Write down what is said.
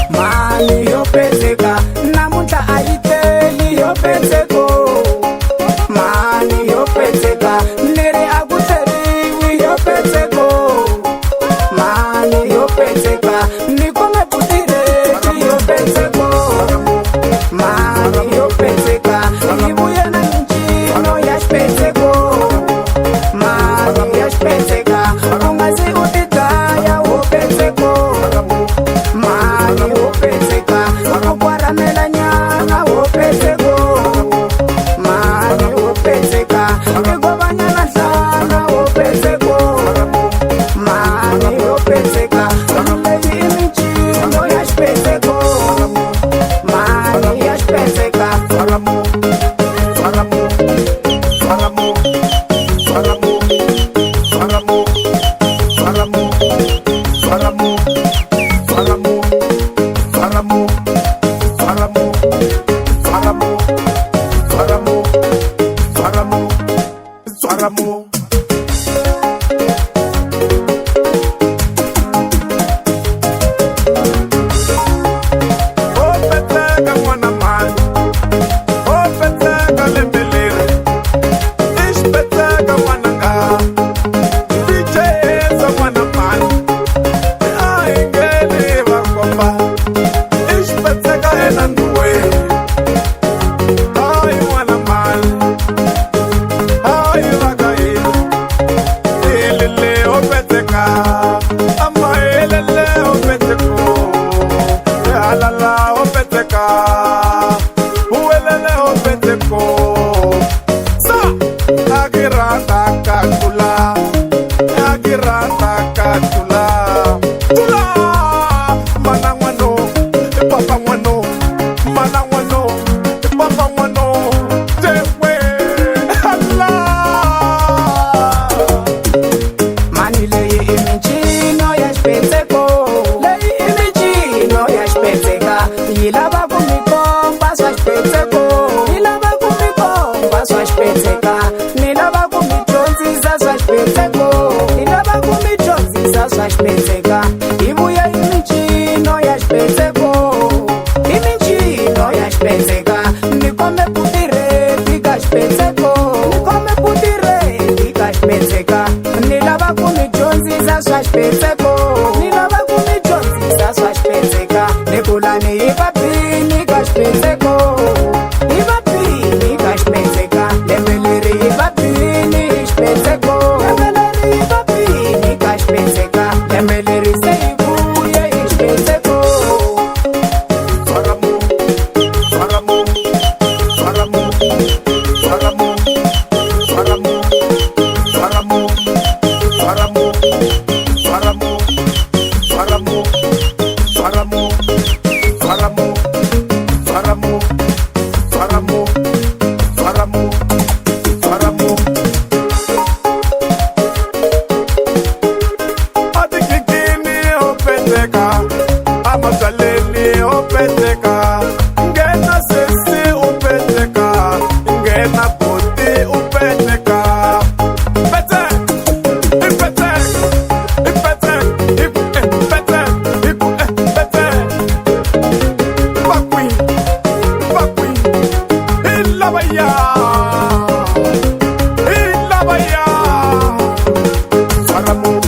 Mali yo pezeka, namuntlha a yi teli yo pezeko. Mali yo pezeka, leri a ku tlheriwi yo pezeko. Mali yo pezeka, ni kome ku tirheki yo pezeko. Mali yo pezeka, yi vuye na mincino ya xipezeko. Mali ya xipezeka, u nga zi u ti dlaya wo pezeko. Mali wo pezeka, u kwaramela nyana wo pezeko. Mali wo pezeka, i govanyana nhlana wo pezeko. Mali wo pezeka, leyi i mincino ya xipezeko. Mali ya xipezeka. Ilabaya, Saramo.